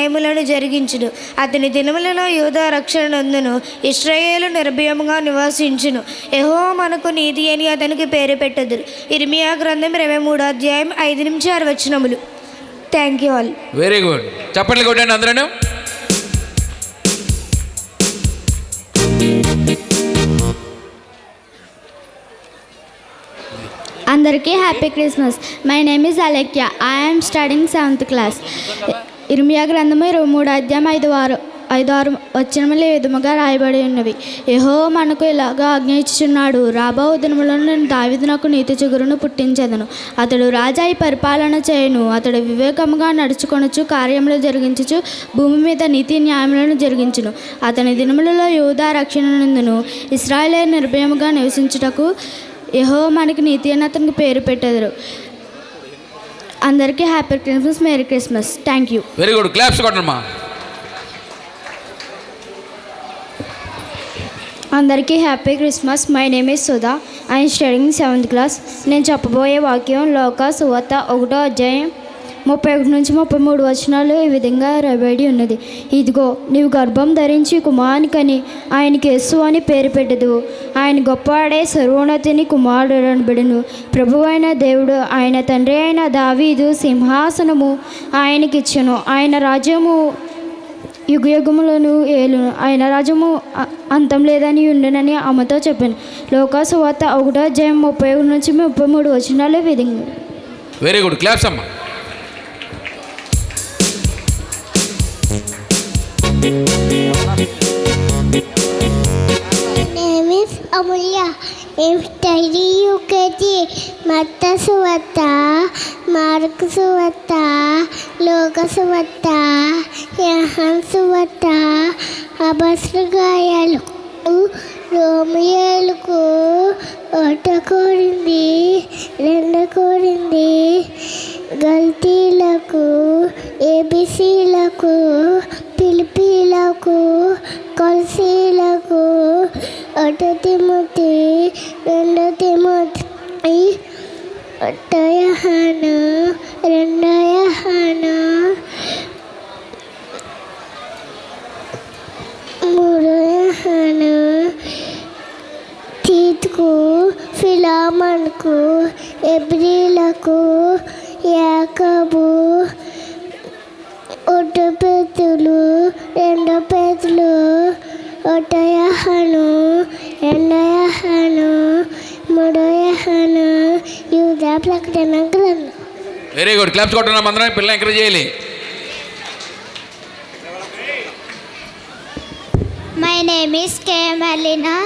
న్యాయములను జరిగించును. అతని దినములలో యూదా రక్షణ నందును, ఇశ్రాయేలు నిర్భయముగా నివాసించును. యెహోవా మనకు నీతి అని అతనికి పేరు పెట్టెదరు. ఇర్మియా గ్రంథం 23:5-6. Thank you all. Very good. చప్పట్లు కొట్టండి అందరూ. అందరికీ happy Christmas. My name is Alekhya. I'm studying 7th class. ఇర్మియా గ్రంథము 23:5-6 వచనములు ఈ విధముగా రాయబడి ఉన్నవి. యెహోవా మనకు ఇలాగా ఆజ్ఞ ఇచ్చుచున్నాడు. రాబో దినములలో నేను దావీదునకు నీతి చిగురును పుట్టించెదను. అతడు రాజాయి పరిపాలన చేయును. అతడు వివేకముగా నడుచుకొనుచు, కార్యములు జరిగించుచు, భూమి మీద నీతి న్యాయములను జరిగించును. అతని దినములలో యూదా రక్షణ నందును, ఇశ్రాయేలు నిర్భయముగా నివసించుటకు యెహోవా మనకి నీతి అని అతనికి పేరు పెట్టెదరు. అందరికీ happy Christmas, merry Christmas. Thank you. Very good. Claps కొట్టండి. అందరికీ happy Christmas. My name is Sudha. I'm studying 7th class. నేను చెప్పబోయే వాక్యం లోకా సువార్త 1:31-33 వచనాలు ఈ విధంగా రాయబడి ఉన్నది. ఇదిగో నీవు గర్భం ధరించి కుమారుని కని ఆయనకి యేసు అని పేరు పెట్టెదవు. ఆయన గొప్పవాడే, సర్వోన్నతిని కుమారుడు అనబడును. ప్రభువైన దేవుడు ఆయన తండ్రి అయిన దావీదు సింహాసనము ఆయనకిచ్చెను. ఆయన రాజ్యము యుగయుగములను ఏలును. ఆయన రాజ్యము అంతం లేదని ఉండునని ఆమెతో చెప్పాను. లోకా సువార్త 1:31-33 వచనాలు విధంగా. Very good. క్లాప్స్ అమ్మా. అమూల్య. మత్త సువార్త, మార్కు సువార్త, లోక సువార్త, యోహాను సువార్త, అపొస్తలుగాయాలు, రోమియోలకు 1 కోరింది, 2 కోరింది, గల్తీలకు, ఏబిసీలకు, పిలిపీలకు, కొలసీలకు, 1 తిమోతి, 2 తిమోతి, 1 యోహాను, 2 యోహాను, 3 యోహాను, తీతుకు, ఫిలామన్కు, ఎబ్రీలకు, యాకోబు, 1 పేతురు, 2 పేతురు, 1 యోహాను, 2 యోహాను, 3 యోహాను, యూదా ప్రకటన గ్రంథం. Very good. క్లాప్స్ కొట్టండి అందరం. పిల్లలు ఎంకరేజ్ చేయాలి. My name is K. Malina.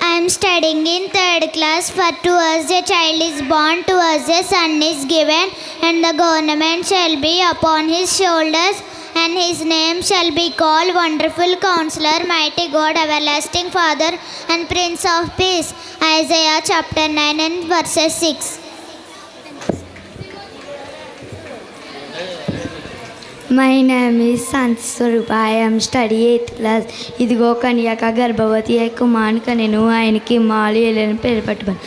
I am studying in 3rd class. For to us a child is born, to us a son is given, and the government shall be upon his shoulders, and his name shall be called Wonderful Counselor, Mighty God, Everlasting Father, and Prince of Peace. Isaiah chapter 9 and verses 6. My name is Shanti Swarupa. I am study 8th class. ఇదిగో కన్యక గర్భవతి అయి కుమారుని కనెను. ఆయనకి ఇమ్మానుయేలు అని పేరు పెట్టబడి.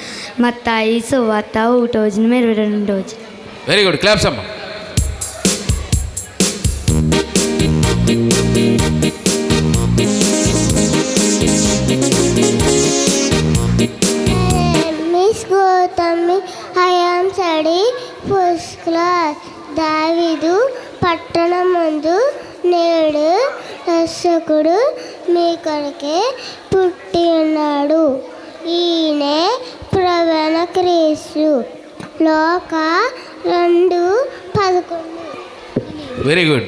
మత్తాయి సువార్త 1:22. Very good. క్లాప్స్ అమ్మా. Miss Gautami, I am study 1st class. దావీదు పట్టణమందు నేడు రక్షకుడు మీ కొరకే పుట్టి ఉన్నాడు. ఈయనే ప్రవీణ క్రీస్తు. లోక 2:11. Very good.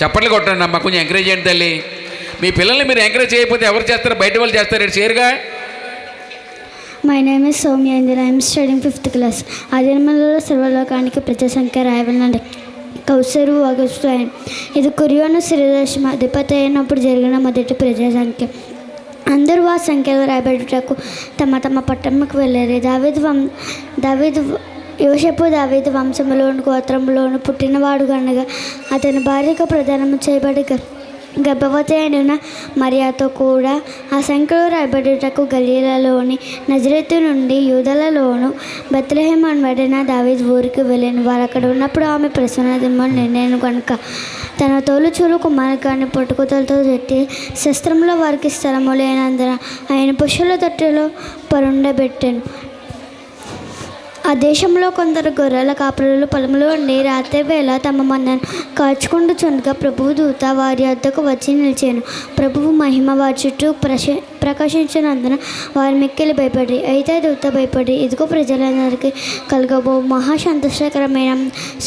చప్పట్లు కొట్టండి అమ్మా. కొంచెం ఎంకరేజ్ చేయండి తల్లి. మీ పిల్లల్ని మీరు ఎంకరేజ్ చేయకపోతే ఎవరు చేస్తారు? బయట వాళ్ళు చేస్తారు. షేర్గా. My name is Soumyendra. I'm studing 5th class. ఆ దినములలో సర్వలోకానికి ప్రజా సంఖ్య రాయబడిన కౌసరు ఆగస్టు ఆయన. ఇది కురియోను శిరదర్శనం అధిపతి అయినప్పుడు జరిగిన మొదటి ప్రజా సంఖ్య. అందరూ ఆ సంఖ్యలో రాయబడుటకు తమ తమ పట్టణముకు వెళ్ళారు. యోసేపు దావీదు వంశములోను గోత్రంలోను పుట్టినవాడు కనుక అతని భార్యకు ప్రదానము చేయబడి గర్భవతి అయిన మరియాతో కూడా ఆ సంఖ్యలో రాయబడుటకు గలీలలోని నజరేతు నుండి యూదలలోను బెత్లెహేము అనబడిన దావీదు ఊరికి వెళ్ళాను. వారు అక్కడ ఉన్నప్పుడు ఆమె ప్రసన్నదిమ్మని నిండాను కనుక తన తోలుచూలు కుమారకాన్ని పుట్టుకతలతో పెట్టి శస్త్రంలో వారికి స్థలము లేనందున ఆయన పుష్పల తొట్టెలో పరుండబెట్టాను. ఆ దేశంలో కొందరు గొర్రెల కాపరులు పొలంలో ఉండి రాత్రి వేళ తమ మందను కాచుకుంటూ ప్రభువు దూత వారి వద్దకు వచ్చి నిలిచాను. ప్రభువు మహిమ వారి చుట్టూ ప్రకాశించినందున వారు మిక్కిలి భయపడి, అయితే దూత భయపడి, ఇదిగో ప్రజలందరికీ కలగబో మహా సంతోషకరమైన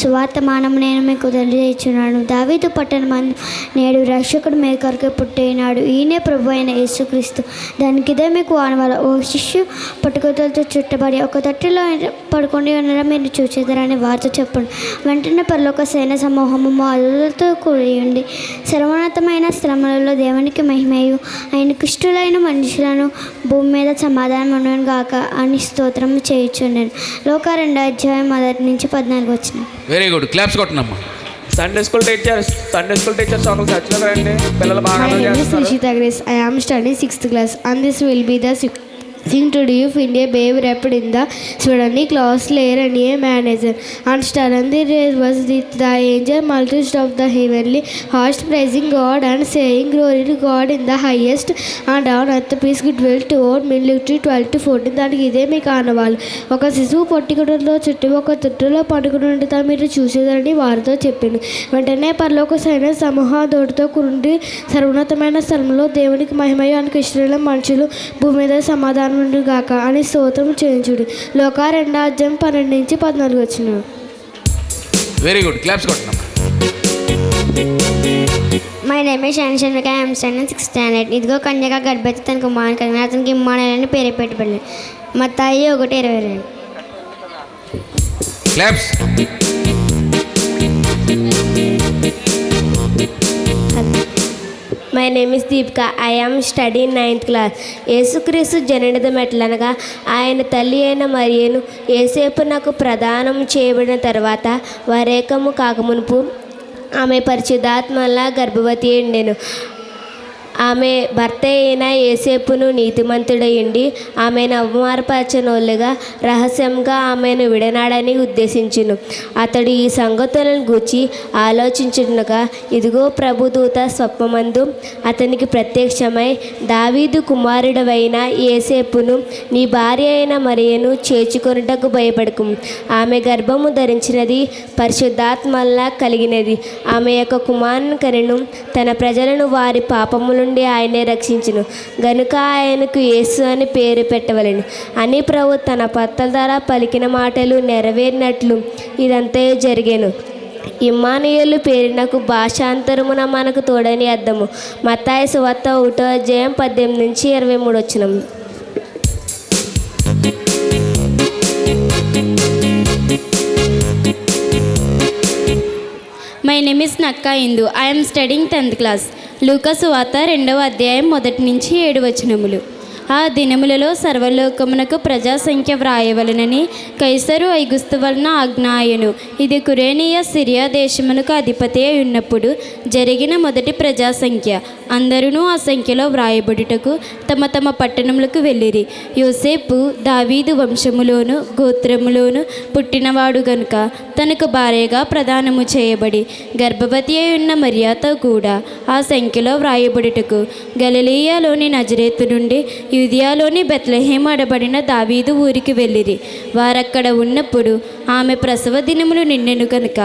సువార్తమానం నేను మీకు తెలియజేస్తున్నాను. దావీదు పట్టణమందు నేడు రక్షకుడు మీ కొరకు పుట్టినాడు. ఈయనే ప్రభు అయిన యేసుక్రీస్తు. దానికిదే మీకు ఆనవాల. ఓ శిష్యు పట్టుకతలతో చుట్టబడి ఒక తొట్టిలో పడుకొని ఉండడం మీరు చూసేదారని వారితో చెప్పండి. వెంటనే పరలోక సైన్య సమూహము అలలతో కూడి ఉండి సర్వోన్నతమైన స్థలములలో దేవునికి మహిమయు ఆయనకు ఇష్టలైన మనుషులను భూమి మీద సమాధానం ఉండను గాక అని స్తోత్రం చేయుచున్నాను. లోక 2:1-14 వచ్చిన. వెరీ గుడ్, క్లాప్స్ కొట్టనమ్మా. సండే స్కూల్ టీచర్స్ ఒక చర్చలోకి రండి. పిల్లలు బాగా My name is చేస్తున్నారు. Nishita Grace. I am studying 6th class and this will be the thing to do if India babe wrapped in the suddenly class layer and a manager. And suddenly there was the angel multitude of the heavenly host praising God and saying glory to God in the highest and on earth peace goodwill toward men. 12-14. దానికి ఇదే మీకు ఆనవాళ్ళు. ఒక శిశువు పొట్టిగుడ్డలో చుట్టూ ఒక తొట్టులో పడుకుని ఉంటే మీరు చూసేదారని వారితో చెప్పింది. వెంటనే పరలోక సైన్య సమూహ దోటితో కూడి సర్వోన్నతమైన స్థలంలో దేవునికి మహిమయు ఆయనకు ఇష్టమైన మనుషులు భూమి మీద సమాధానం గాక అని స్తోత్రం చేయించుడి. లోక 2:12-14 వచ్చిన. వెరీ గుడ్, క్లాప్స్ కొట్టనమ్మా. My name is Shanshanvika. I am standing 6th standard. ఇదిగో కన్యక గర్భవతి తన కుమారుని కలిగిన అతనికి ఇమ్మానుయేలు పేరు పెట్టబడింది. మత్తయి 1:22. Claps. My name is Deepika. I am study 9th class. యేసుక్రీస్తు జననదం ఎట్లనగా ఆయన తల్లి అయిన మరియను యేసేపు నాకు ప్రదానం చేయబడిన తర్వాత వరేకము కాకమునుపు ఆమె పరిశుద్ధాత్మలా గర్భవతి ఉండెను. ఆమె భర్త అయిన యేసేపును నీతిమంతుడయుండి ఆమెను అవమానపరచనోళ్ళుగా రహస్యంగా ఆమెను విడనాడని ఉద్దేశించును. అతడు ఈ సంగతులను గూర్చి ఆలోచించుండగా ఇదిగో ప్రభుదూత స్వప్నమందు అతనికి ప్రత్యక్షమై, దావీదు కుమారుడవైన యేసేపును నీ భార్య అయిన మరియను చేర్చుకొనుటకు భయపడకు. ఆమె గర్భము ధరించినది పరిశుద్ధాత్మలా కలిగినది. ఆమె యొక్క కుమారుని కనెను. తన ప్రజలను వారి పాపముల నుండి ఆయనే రక్షించును గనుక ఆయనకు యేసు అని పేరు పెట్టవలెను అని ప్రభు తన భర్తల ద్వారా పలికిన మాటలు నెరవేరినట్లు ఇదంతా జరిగేను. ఇమ్మానుయేలు పేరునకు భాషాంతరమున మనకు తోడని అర్థము. మత్తయి సువార్త 1:18-23 వచ్చిన. My name is Nakka Indu. I am studying 10th class. లూకా సువార్త 2:1-7 వచనములు. ఆ దినములలో సర్వలోకమునకు ప్రజాసంఖ్య వ్రాయవలనని కైసరు ఐగుస్తు వలన ఆజ్ఞాయను. ఇది కురేనియా సిరియా దేశమునకు అధిపతి అయి ఉన్నప్పుడు జరిగిన మొదటి ప్రజాసంఖ్య. అందరూ ఆ సంఖ్యలో వ్రాయబడుటకు తమ తమ పట్టణములకు వెళ్ళిరి. యోసేపు దావీదు వంశములోను గోత్రములోను పుట్టినవాడు గనుక తనకు భార్యగా ప్రదానము చేయబడి గర్భవతి అయి ఉన్న మరియతో కూడా ఆ సంఖ్యలో వ్రాయబడుటకు గలిలయలోని నజరేతు నుండి యూదియాలోని బెత్లెహేము అనబడిన దావీదు ఊరికి వెళ్ళిరి. వారక్కడ ఉన్నప్పుడు ఆమె ప్రసవ దినములు నిండెను కనుక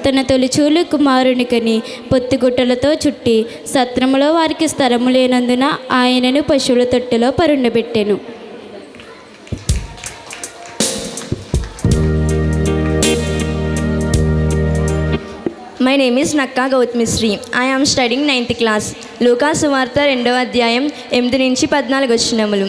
తన తొలిచూలు కుమారునికని పొత్తిగుట్టలతో చుట్టి సత్రములో వారికి స్థలము లేనందున ఆయనను పశువుల తొట్టెలో పరుండబెట్టెను. My name is Nakka Gautamisri. I am studing 9th class. లూకా సువార్త 2:8-14 వచనములు.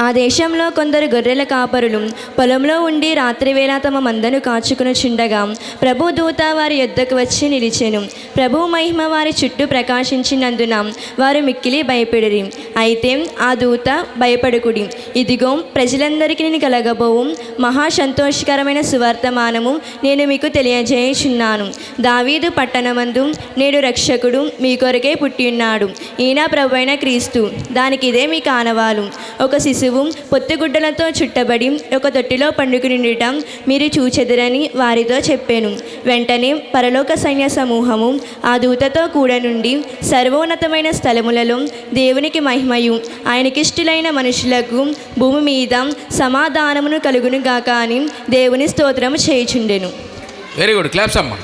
ఆ దేశంలో కొందరు గొర్రెల కాపరులు పొలంలో ఉండి రాత్రివేళ తమ మందను కాచుకుని చుండగా ప్రభు దూత వారి యొద్దకు వచ్చి నిలిచెను. ప్రభు మహిమ వారి చుట్టూ ప్రకాశించినందున వారు మిక్కిలి భయపెడిరి. అయితే ఆ దూత, భయపడకుడి, ఇదిగో ప్రజలందరికీ నేను కలగబోవు మహా సంతోషకరమైన సువర్తమానము నేను మీకు తెలియజేయుచున్నాను. దావీదు పట్టణమందు నేడు రక్షకుడు మీ కొరకే పుట్టి ఉన్నాడు. ఈయన ప్రభువైన క్రీస్తు. దానికి ఇదే మీ కానవాలు. ఒక శిశువు పొత్తిగుడ్డలతో చుట్టబడి ఒక తొట్టిలో పండుకునిండటం మీరు చూచెదరని వారితో చెప్పాను. వెంటనే పరలోక సైన్య సమూహము ఆ దూతతో కూడా నుండి సర్వోన్నతమైన స్థలములలో దేవునికి మహిమయు ఆయనకిష్టులైన మనుషులకు భూమి మీద సమాధానమును కలుగునుగాక అని దేవుని స్తోత్రము చేయుచుండెను. వెరీ గుడ్, క్లాప్స్ అమ్మా.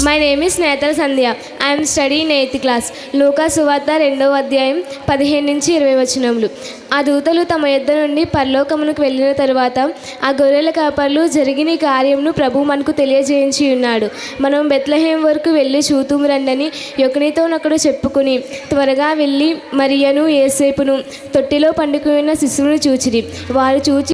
My name is Netala Sandhya. I'm study in 8th class. లూకా సువార్త 2వ అధ్యాయం 15 నుంచి 20 వచనములు. ఆ దూతలు తమ యొద్ద నుండి పరలోకమునకు వెళ్ళిన తరువాత ఆ గొర్రెల కాపర్లు జరిగిన కార్యమును ప్రభు మనకు తెలియజేయించి ఉన్నాడు. మనం బెత్లెహేం వరకు వెళ్ళి చూతుము రండని ఒకనితోనొకడు చెప్పుకుని త్వరగా వెళ్ళి మరియను యేసేపును తొట్టిలో పండుకున్న శిశువును చూచిరి. వారు చూచి